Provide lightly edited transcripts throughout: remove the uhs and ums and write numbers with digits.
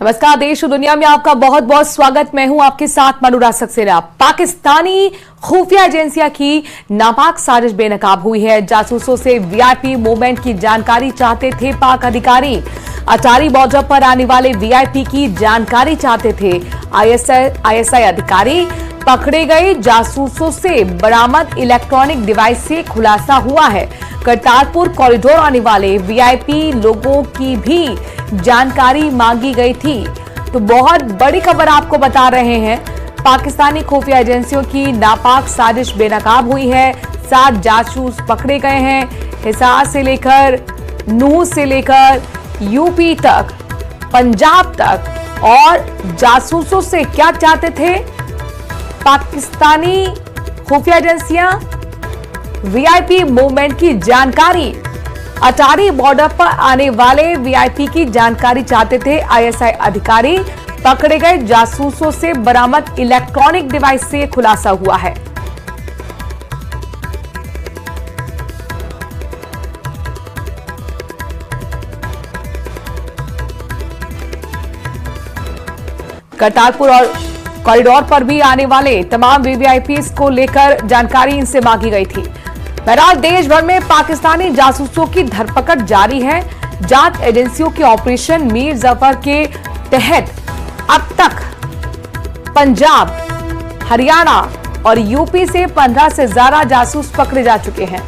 नमस्कार, देश और दुनिया में आपका बहुत बहुत स्वागत। मैं हूं आपके साथ मनुराग सक्सेना। पाकिस्तानी खुफिया एजेंसियां की नापाक साजिश बेनकाब हुई है। जासूसों से वीआईपी मूवमेंट की जानकारी चाहते थे पाक अधिकारी। अटारी बॉर्डर पर आने वाले वीआईपी की जानकारी चाहते थे आईएसआई अधिकारी। पकड़े गए जासूसों से बरामद इलेक्ट्रॉनिक डिवाइस से खुलासा हुआ है करतारपुर कॉरिडोर आने वाले वीआईपी लोगों की भी जानकारी मांगी गई थी। तो बहुत बड़ी खबर आपको बता रहे हैं, पाकिस्तानी खुफिया एजेंसियों की नापाक साजिश बेनकाब हुई है। 7 जासूस पकड़े गए हैं। हिसार से लेकर नूह से लेकर यूपी तक, पंजाब तक। और जासूसों से क्या चाहते थे पाकिस्तानी खुफिया एजेंसियां? वीआईपी मूवमेंट की जानकारी। अटारी बॉर्डर पर आने वाले वीआईपी की जानकारी चाहते थे आईएसआई अधिकारी। पकड़े गए जासूसों से बरामद इलेक्ट्रॉनिक डिवाइस से खुलासा हुआ है। करतारपुर और कॉरिडोर पर भी आने वाले तमाम वीवीआईपी को लेकर जानकारी इनसे मांगी गई थी। बहरहाल देश भर में पाकिस्तानी जासूसों की धरपकड़ जारी है। जांच एजेंसियों के ऑपरेशन मीर जफर के तहत अब तक पंजाब, हरियाणा और यूपी से 15 से ज्यादा जासूस पकड़े जा चुके हैं।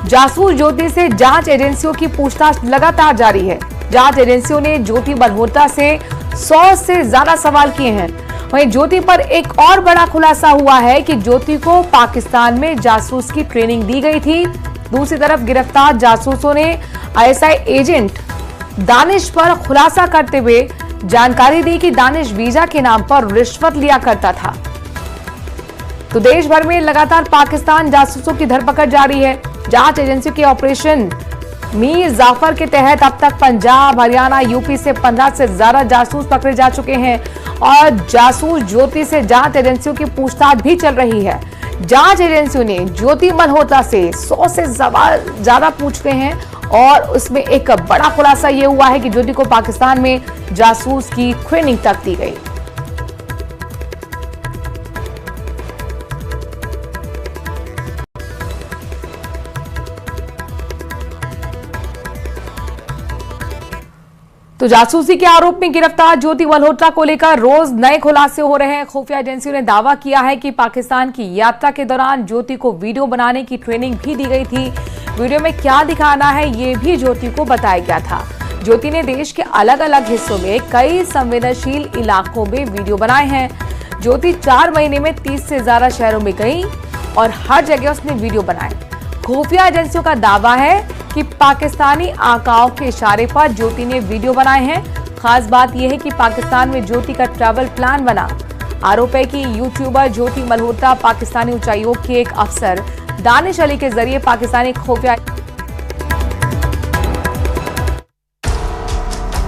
जासूस ज्योति से जांच एजेंसियों की पूछताछ लगातार जारी है। जांच एजेंसियों ने ज्योति मल्होत्रा से 100 से ज्यादा सवाल किए हैं। वहीं ज्योति पर एक और बड़ा खुलासा हुआ है कि ज्योति को पाकिस्तान में जासूस की ट्रेनिंग दी गई थी। दूसरी तरफ गिरफ्तार जासूसों ने आईएसआई एजेंट दानिश पर खुलासा करते हुए जानकारी दी कि दानिश वीजा के नाम पर रिश्वत लिया करता था। तो देश भर में लगातार पाकिस्तान जासूसों की धरपकड़ जारी है। जांच एजेंसी के ऑपरेशन मीर जाफर के तहत अब तक पंजाब, हरियाणा, यूपी से 15 से ज्यादा जासूस पकड़े जा चुके हैं। और जासूस ज्योति से जांच एजेंसियों की पूछताछ भी चल रही है। जांच एजेंसियों ने ज्योति मल्होत्रा से 100 से ज्यादा पूछते हैं और उसमें एक बड़ा खुलासा यह हुआ है कि ज्योति को पाकिस्तान में जासूस की ट्रेनिंग तक दी गई। तो जासूसी के आरोप में गिरफ्तार ज्योति मल्होत्रा को लेकर रोज नए खुलासे हो रहे हैं। खुफिया एजेंसियों ने दावा किया है कि पाकिस्तान की यात्रा के दौरान ज्योति को वीडियो बनाने की ट्रेनिंग भी दी गई थी। वीडियो में क्या दिखाना है ये भी ज्योति को बताया गया था। ज्योति ने देश के अलग अलग हिस्सों में कई संवेदनशील इलाकों में वीडियो बनाए हैं। ज्योति 4 महीने में 30 से ज्यादा शहरों में गई और हर जगह उसने वीडियो बनाए। खुफिया एजेंसियों का दावा है कि पाकिस्तानी आकाओं के इशारे पर ज्योति ने वीडियो बनाए हैं। खास बात यह है कि पाकिस्तान में ज्योति का ट्रैवल प्लान बना। आरोप है कि यूट्यूबर ज्योति मल्होत्रा पाकिस्तानी उच्चायोग के एक अफसर दानिश अली के जरिए पाकिस्तानी खुफिया।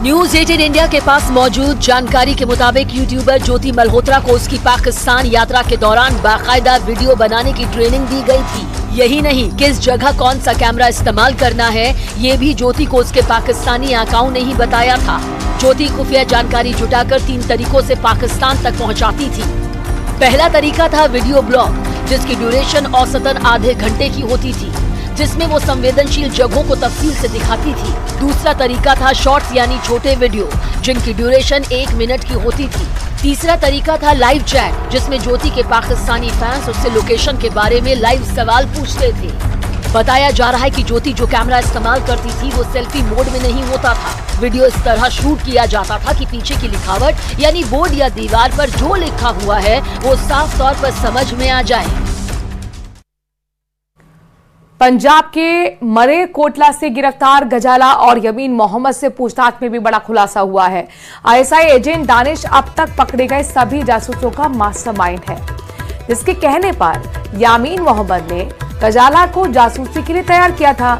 न्यूज 18 इंडिया के पास मौजूद जानकारी के मुताबिक यूट्यूबर ज्योति मल्होत्रा को उसकी पाकिस्तान यात्रा के दौरान बाकायदा वीडियो बनाने की ट्रेनिंग दी गई थी। यही नहीं, किस जगह कौन सा कैमरा इस्तेमाल करना है ये भी ज्योति को उसके पाकिस्तानी आकाओं ने ही बताया था। ज्योति खुफिया जानकारी जुटाकर 3 तरीकों से पाकिस्तान तक पहुंचाती थी। पहला तरीका था वीडियो ब्लॉग, जिसकी ड्यूरेशन औसतन आधे घंटे की होती थी, जिसमें वो संवेदनशील जगहों को तफसील से दिखाती थी। दूसरा तरीका था शॉर्ट्स यानी छोटे वीडियो, जिनकी ड्यूरेशन 1 मिनट की होती थी। तीसरा तरीका था लाइव चैट, जिसमें ज्योति के पाकिस्तानी फैंस उससे लोकेशन के बारे में लाइव सवाल पूछते थे। बताया जा रहा है कि ज्योति जो कैमरा इस्तेमाल करती थी वो सेल्फी मोड में नहीं होता था। वीडियो इस तरह शूट किया जाता था कि पीछे की लिखावट यानी बोर्ड या दीवार पर जो लिखा हुआ है वो साफ तौर पर समझ में आ जाए। पंजाब के मरे कोटला से गिरफ्तार गजाला और यमीन मोहम्मद से पूछताछ में भी बड़ा खुलासा हुआ है। आईएसआई एजेंट दानिश अब तक पकड़े गए सभी जासूसों का मास्टरमाइंड है, जिसके कहने पर यामीन मोहम्मद ने गजाला को जासूसी के लिए तैयार किया था।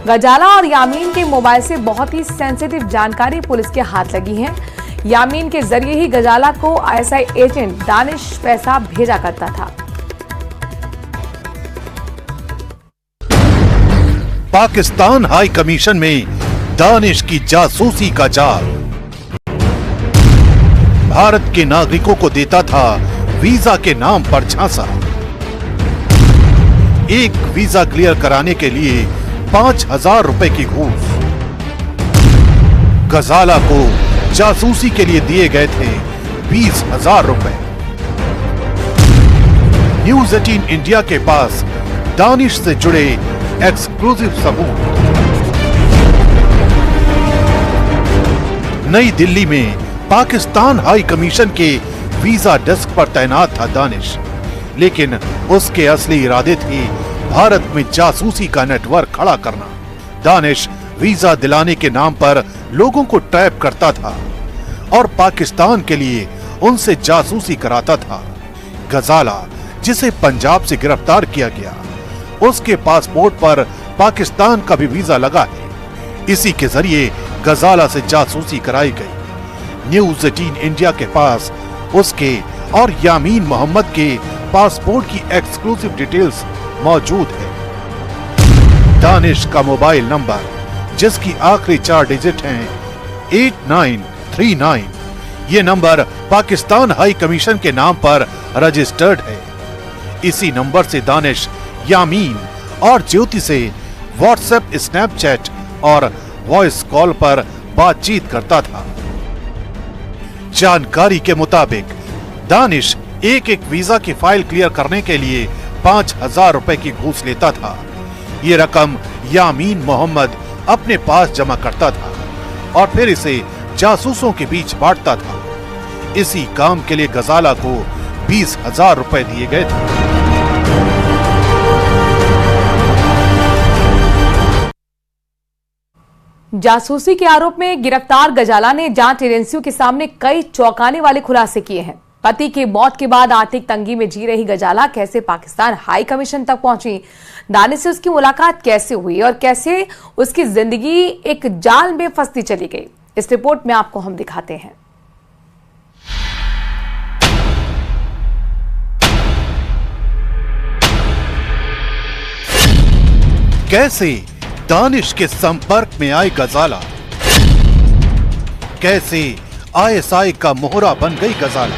गजाला और यामीन के मोबाइल से बहुत ही सेंसिटिव जानकारी पुलिस के हाथ लगी है। यामीन के जरिए ही गजाला को आईएसआई एजेंट दानिश पैसा भेजा करता था। पाकिस्तान हाई कमीशन में दानिश की जासूसी का जाल। भारत के नागरिकों को देता था वीजा के नाम पर झांसा। एक वीजा क्लियर कराने के लिए 5,000 रुपए की घूस। गजाला को जासूसी के लिए दिए गए थे 20,000 रुपए। न्यूज 18 इंडिया के पास दानिश से जुड़े एक्सक्लूसिव सबूत। नई दिल्ली में पाकिस्तान हाई कमीशन के वीजा डेस्क पर तैनात था दानिश, लेकिन उसके असली इरादे थे भारत में जासूसी का नेटवर्क खड़ा करना। दानिश वीजा दिलाने के नाम पर लोगों को ट्रैप करता था और पाकिस्तान के लिए उनसे जासूसी कराता था। गजाला, जिसे पंजाब से गिरफ्तार किया गया, उसके पासपोर्ट पर पाकिस्तान का भी वीजा लगा है। इसी के जरिए गजाला से जासूसी कराई गई। न्यूज 18 इंडिया के पास उसके और यामीन मोहम्मद के पासपोर्ट की एक्सक्लूसिव डिटेल्स मौजूद है। दानिश का मोबाइल नंबर, जिसकी आखिरी 4 डिजिट हैं 8939, ये नंबर पाकिस्तान हाई कमीशन के नाम पर रजिस्टर्ड है। इसी नंबर से दानिश यामीन और ज्योति से व्हाट्सएप, स्नैपचैट और वॉइस कॉल पर बातचीत करता था। जानकारी के मुताबिक दानिश एक वीजा की फाइल क्लियर करने के लिए 5,000 रुपए की घूस लेता था। ये रकम यामीन मोहम्मद अपने पास जमा करता था और फिर इसे जासूसों के बीच बांटता था। इसी काम के लिए गजाला को 20,000 रुपए दिए गए थे। जासूसी के आरोप में गिरफ्तार गजाला ने जांच एजेंसियों के सामने कई चौंकाने वाले खुलासे किए हैं। पति की मौत के बाद आर्थिक तंगी में जी रही गजाला कैसे पाकिस्तान हाई कमीशन तक पहुंची, दानिश से उसकी मुलाकात कैसे हुई और कैसे उसकी जिंदगी एक जाल में फंसती चली गई, इस रिपोर्ट में आपको हम दिखाते हैं। कैसे दानिश के संपर्क में आई गजाला, कैसे आईएसआई का मोहरा बन गई गजाला।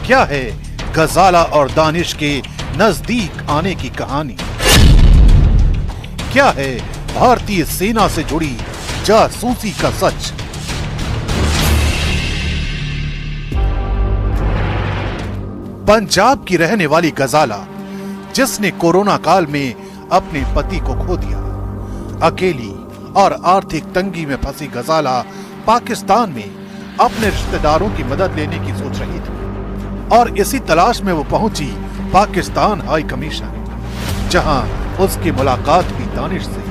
क्या है गजाला और दानिश के नजदीक आने की कहानी? क्या है भारतीय सेना से जुड़ी जासूसी का सच? पंजाब की रहने वाली गजाला, जिसने कोरोना काल में अपने पति को खो दिया, अकेली और आर्थिक तंगी में फंसी गजाला पाकिस्तान में अपने रिश्तेदारों की मदद लेने की सोच रही थी और इसी तलाश में वो पहुंची पाकिस्तान हाई कमीशन, जहां उसकी मुलाकात हुई दानिश से।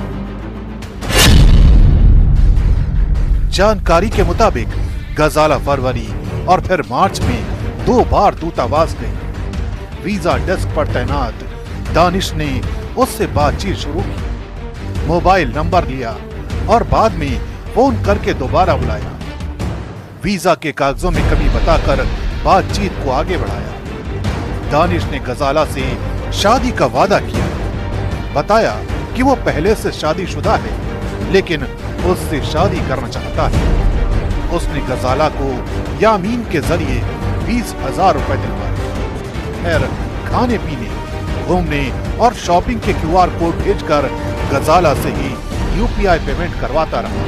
जानकारी के मुताबिक गजाला फरवरी और फिर मार्च में 2 बार दूतावास गई। वीजा डेस्क पर तैनात दानिश ने उससे बातचीत शुरू की, मोबाइल नंबर लिया और बाद में फोन करके दोबारा बुलाया। वीजा के कागजों में कमी बताकर बातचीत को आगे बढ़ाया। दानिश ने गजाला से शादी का वादा किया, बताया कि वो पहले से शादीशुदा है लेकिन उससे शादी करना चाहता है। उसने गजाला को यामीन के जरिए 20,000 रुपए दिलवाए। खैर, खाने पीने, घूमने और शॉपिंग के QR कोड भेजकर गजाला से ही UPI पेमेंट करवाता रहा।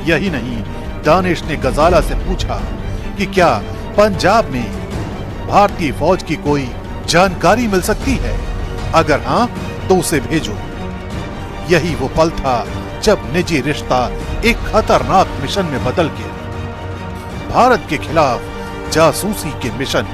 यही नहीं, दानिश ने गजाला से पूछा कि क्या पंजाब में भारतीय फौज की कोई जानकारी मिल सकती है, अगर हां तो उसे भेजो। यही वो पल था जब निजी रिश्ता एक खतरनाक मिशन में बदल गया, भारत के खिलाफ जासूसी के मिशन।